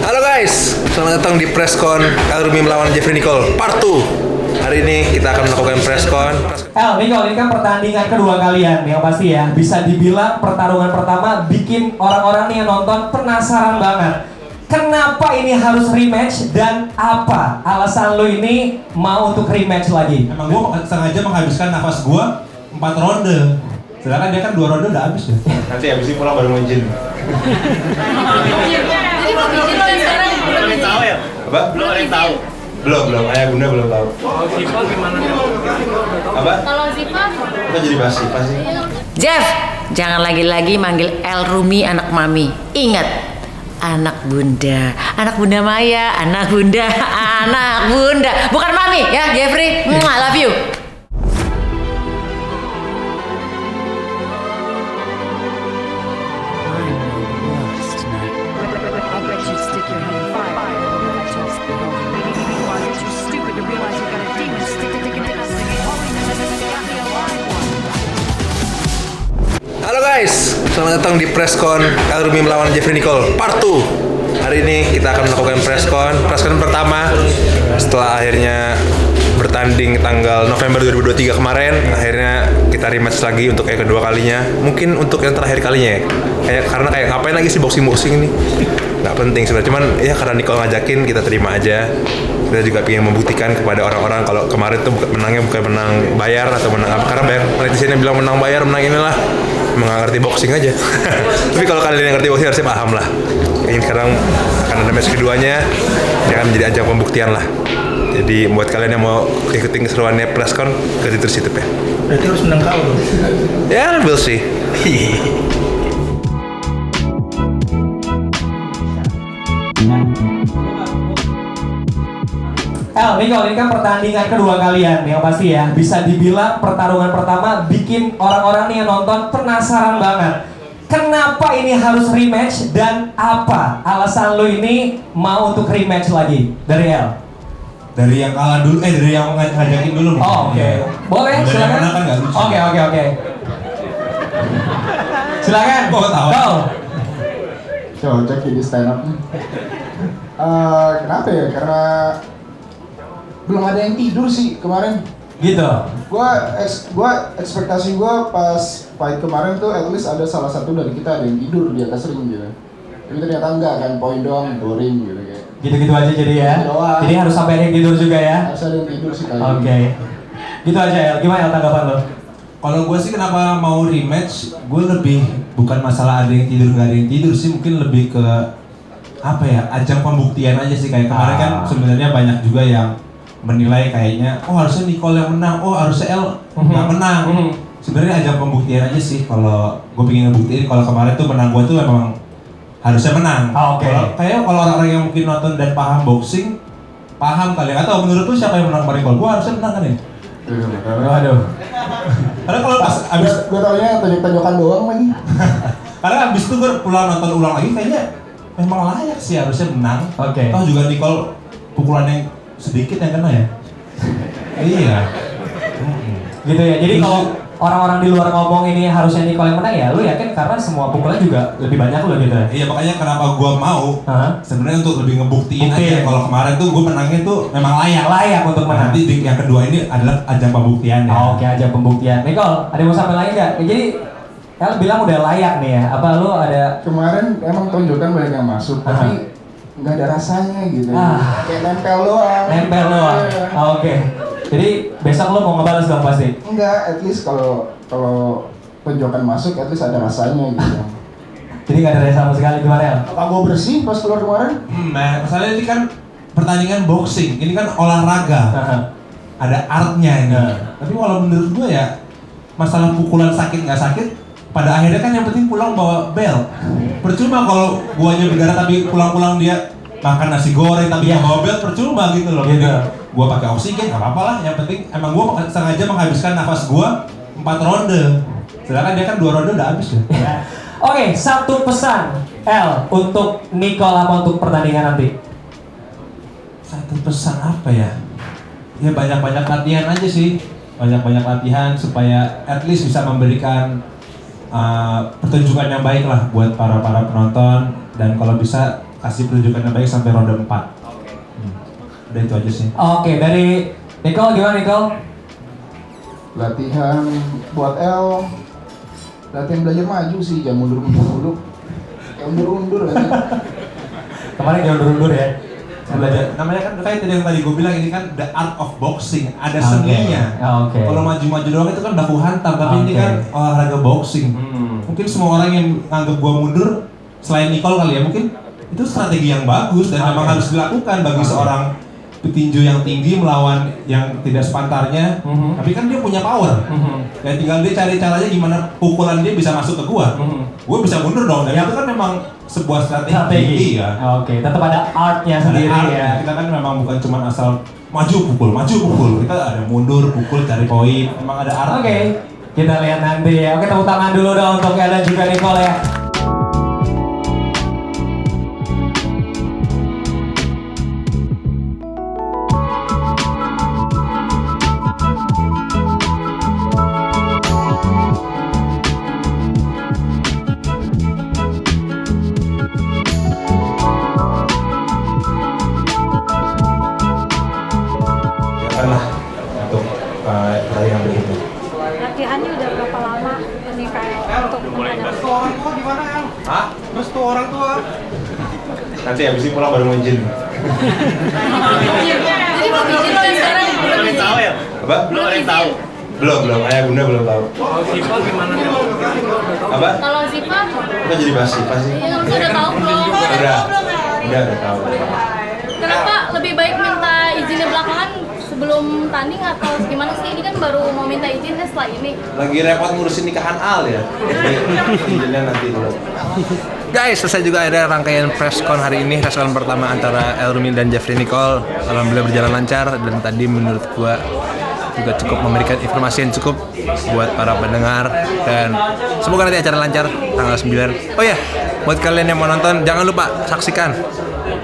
Halo guys, selamat datang di Presscon El Rumi melawan Jeffrey Nicole Part 2. Hari ini kita akan melakukan Presscon. Nicole, ini kan pertandingan kedua kalian yang pasti ya. Bisa dibilang pertarungan pertama bikin orang-orang nih yang nonton penasaran banget. Kenapa ini harus rematch dan apa alasan lu ini mau untuk rematch lagi? Emang gue sengaja menghabiskan nafas gue 4 ronde. Sedangkan dia kan 2 ronde udah habis ya. Nanti habis ini pulang baru ngejin. Jadi belum izin lo sekarang belum tahu ya? Apa? Belum ada yang tahu. Belum. Ayah bunda belum tahu. Ziva gimana? Apa? Kalau Ziva? Kita jadi basi. Jeff, jangan lagi-lagi manggil El Rumi anak mami. Ingat, anak bunda Maya, anak bunda, bukan mami ya, Jeffrey. I love you. Halo guys, selamat datang di Presscon El Rumi melawan Jeffrey Nicole Part 2. Hari ini kita akan melakukan Presscon pertama setelah akhirnya bertanding tanggal November 2023 kemarin. Akhirnya kita rematch lagi untuk yang kedua kalinya. Mungkin untuk yang terakhir kalinya ya. Karena ngapain lagi sih boxing ini? Nggak penting sebenarnya, cuman ya karena Nicole ngajakin kita terima aja. Kita juga ingin membuktikan kepada orang-orang kalau kemarin tuh menangnya bukan menang bayar atau menang apa. Karena banyak netizen yang bilang menang bayar, menang inilah. Emang ngerti boxing aja. Tapi kalau kalian yang ngerti boxing harusnya paham lah. Ini sekarang akan ada match keduanya, ya akan menjadi ajang pembuktian lah. Jadi buat kalian yang mau ikutin keseruannya Presscon, ke terus YouTube ya. Berarti harus menang kau dong. Ya, we'll see. Nicole, ini kan pertandingan kedua kalian yang pasti ya. Bisa dibilang pertarungan pertama bikin orang-orang nih yang nonton penasaran banget. Kenapa ini harus rematch dan apa alasan lu ini mau untuk rematch lagi dari El? Dari yang kalah dulu, dari yang ngajakin dulu nih. Oh, oke. Boleh, dari silakan. yang menang kan nggak lucu. Oke. Silakan. Kok ketawa? Go. Cocok jadi stand up. Kenapa ya? Karena belum ada yang tidur sih kemarin. Gitu. Gua ekspektasi gua pas fight kemarin tuh at least ada salah satu dari kita ada yang tidur di atas ring gitu. Tapi ternyata enggak kan, poin doang, boring gitu kayak. Gitu-gitu aja jadi ya. Gitu doang. Jadi harus sampai ada yang tidur juga ya. Harus ada yang tidur sih kali. Oke. Gitu aja El. Gimana El tanggapan lo? Kalau gue sih kenapa mau rematch, gue lebih bukan masalah ada yang tidur nggak ada yang tidur sih, mungkin lebih ke apa ya, ajang pembuktian aja sih. Kayak kemarin kan sebenarnya banyak juga yang menilai kayaknya, oh harusnya Nicole yang menang, oh harusnya El nggak menang. Sebenarnya ajang pembuktian aja sih. Kalau gue pengen ngebuktiin kalau kemarin tuh menang gue tuh memang harusnya menang. Oke. Kayak kalau orang-orang yang mungkin nonton dan paham boxing, paham kali ya. Atau menurut lu siapa yang menang kemarin? Kalau gue harusnya menang kan ya? Waduh. Karena kalau pas abis gue taunya tonjok-tonjokan doang lagi. karena abis itu gue pulang nonton ulang lagi, kayaknya memang layak sih harusnya menang. Oke. Toh juga Nicole pukulan yang sedikit yang kena ya. Iya. Gitu ya. Jadi kalau orang-orang di luar ngomong ini harusnya Nicole yang menang ya, lu yakin karena semua pukulan juga lebih banyak lu gitu ya? Iya, makanya kenapa gue mau sebenarnya untuk lebih ngebuktiin Buktiin. aja kalau kemarin tuh gue menangnya tuh memang layak Untuk menang. Nanti yang kedua ini adalah ajang pembuktian ya. Oke, ajang pembuktian. Nicole, ada yang mau sampai lagi nggak? Ya, jadi El bilang udah layak nih ya. Apa lu ada? Kemarin emang tonjokan banyak yang masuk, tapi nggak ada rasanya gitu. Ah. Kayak nempel doang. Nempel doang. Iya. Oke. Jadi besok lu mau ngebales dong pasti. Enggak, at least kalau tonjokan masuk, at least ada rasanya gitu. Jadi nggak ada rasa sama sekali gimana El? Apa gua bersih pas keluar kemarin? Nah, masalahnya ini kan pertandingan boxing, ini kan olahraga. Ada artnya ini. Tapi kalau menurut gue ya, masalah pukulan sakit nggak sakit, pada akhirnya kan yang penting pulang bawa bel. Percuma kalau guanya berdarah tapi pulang-pulang dia makan nasi goreng tapi nggak bawa bel, percuma gitu loh. Gitu. Gua pakai oksigen nggak apa-apa lah. Yang penting emang gua sengaja menghabiskan nafas gua 4 ronde. Sedangkan dia kan 2 ronde udah habis ya. Oke, satu pesan El untuk Nicole apa untuk pertandingan nanti? Satu pesan apa ya? Ya banyak-banyak latihan aja sih. Banyak-banyak latihan supaya at least bisa memberikan pertunjukan yang baik lah buat para penonton. Dan kalau bisa kasih penunjukan yang baik sampai ronde 4. Udah itu aja sih. Oke, dari Nicole gimana Nicole? Latihan buat L, latihan belajar maju sih, jangan mundur-mundur dulu. Kayak undur-undur aja. Kemarin dia undur-undur ya. Belajar, namanya kan kayak tadi yang tadi gue bilang ini kan the art of boxing, ada Oke. seninya. Oke. Kalau maju-maju doang itu kan baku hantam, tapi ini Oke. kan olahraga boxing. Mungkin semua orang yang nganggap gue mundur, selain Nicole kali ya, mungkin itu strategi yang bagus dan memang Oke. harus dilakukan bagi Oke. seorang petinju yang tinggi melawan yang tidak sepantarnya. Tapi kan dia punya power. Dan tinggal dia cari caranya gimana pukulan dia bisa masuk ke gua. Gua bisa mundur dong. Dan itu kan memang sebuah strategi ya. Oke, tetap ada artnya sendiri Ada art. ya. Kita kan memang bukan cuma asal maju pukul. Kita ada mundur, pukul, cari poin. Memang ada art. Oke, kita lihat nanti ya. Oke, tepuk tangan dulu dong untuk El dan juga Nicole ya. Lah untuk pertandingan berikutnya. Latihannya udah berapa lama ini kayak untuk menghadapi? Orang tua di mana El? Hah? Terus tuh orang tua. Nanti habis ini pulang baru mau izin. Jadi belum izin loh sekarang. Belum tahu ya? Apa? Belum ada yang tahu. Belum. Ayah bunda belum tahu. Oh, Siva gimana? Apa? Kalau Ziva, Kita jadi bahas Siva sih. iya harusnya udah tahu belum? Udah tahu. Kenapa lebih baik minta izinnya belakangan sebelum tanding atau gimana sih? Ini kan baru mau minta izin setelah ini. Lagi repot ngurusin nikahan Al ya. Jadi izinnya nanti dulu. Guys, selesai juga ada rangkaian presscon hari ini. Presscon pertama antara El Rumi dan Jeffrey Nicole. Alhamdulillah berjalan lancar dan tadi menurut gua juga cukup memberikan informasi yang cukup buat para pendengar dan semoga nanti acara lancar tanggal 9. Oh ya, buat kalian yang mau nonton jangan lupa saksikan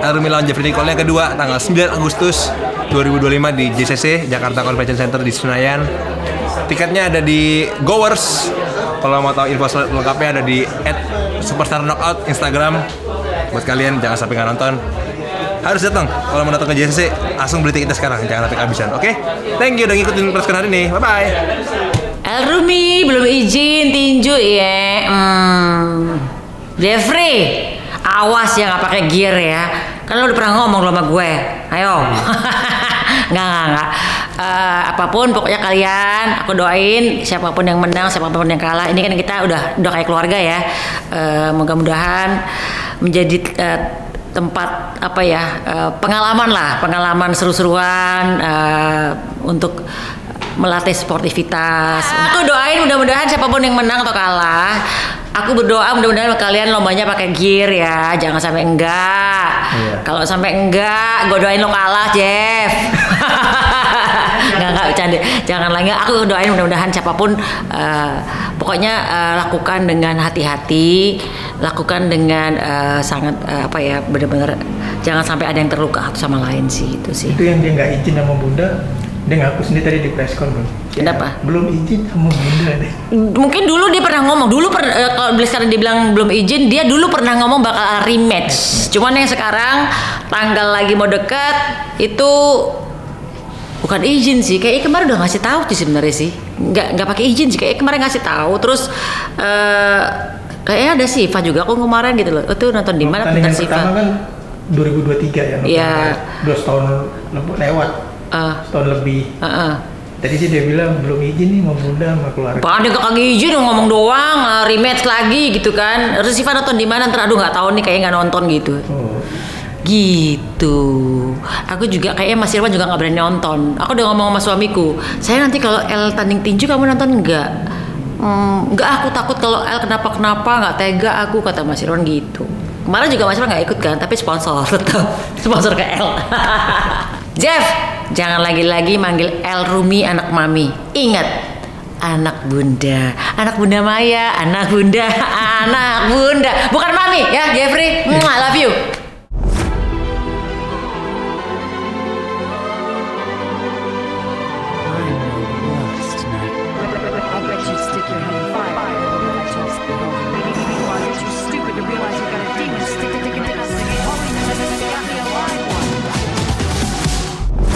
El Rumi lawan Jeffrey Nicole yang kedua tanggal 9 Agustus 2025 di JCC Jakarta Convention Center di Senayan. Tiketnya ada di Goers. Kalau mau tahu info lengkapnya ada di @superstarknockout Instagram. Buat kalian jangan sampai nggak nonton. Harus datang. Kalau mau datang ke JCC, langsung beli tiketnya sekarang. Jangan sampai kehabisan. Oke? Thank you udah ngikutin presscon hari ini. Bye bye. El Rumi belum izin tinju ya. Jeffrey, awas ya nggak pakai gear ya. Kan lo udah pernah ngomong sama gue. Ayo. Nggak. Apapun pokoknya kalian, aku doain siapapun yang menang, siapapun yang kalah. Ini kan kita udah kayak keluarga ya. Mudah-mudahan menjadi tempat pengalaman seru-seruan untuk melatih sportivitas. Aku doain mudah-mudahan siapapun yang menang atau kalah, aku berdoa mudah-mudahan kalian lombanya pakai gear ya, jangan sampai enggak. Kalau sampai enggak, gue doain lo kalah, Jeff. Enggak bercanda. Jangan lagi. Aku doain mudah-mudahan siapapun pokoknya lakukan dengan hati-hati, lakukan dengan sangat benar-benar jangan sampai ada yang terluka satu sama lain sih itu sih. Itu yang dia nggak izin sama bunda, dia ngaku sendiri tadi di presscon bro. Kenapa? Belum izin sama bunda deh. Mungkin dulu dia pernah ngomong, kalau sekarang dia bilang belum izin, dia dulu pernah ngomong bakal rematch. Cuman yang sekarang tanggal lagi mau dekat itu bukan izin sih, kayak kemarin udah ngasih tahu sih sebenarnya sih, nggak pakai izin sih, kayak kemarin ngasih tahu, terus kayaknya ada Siva juga aku kemarin gitu loh, itu nonton di mana Pertandingan Siva? pertama kan 2023 ya, Iya. 2 tahun lewat, setahun lebih. Tadi sih dia bilang belum izin nih sama bunda sama keluarga. Pak, dia kagak izin ngomong doang, rematch lagi gitu kan. Terus Siva nonton di mana? Ntar aduh nggak tahu nih, kayaknya nggak nonton gitu. Gitu. Aku juga kayaknya Mas Irwan juga nggak berani nonton. Aku udah ngomong sama suamiku, saya nanti kalau El tanding tinju kamu nonton nggak? Nggak, aku takut kalau El kenapa nggak tega aku, kata Mas Irwan gitu. Kemarin juga Mas Irwan nggak ikut kan, tapi sponsor tetap sponsor ke El. Jeff, jangan lagi-lagi manggil El Rumi anak mami. Ingat, anak bunda Maya, anak bunda, bukan mami ya Jeffrey. I love you.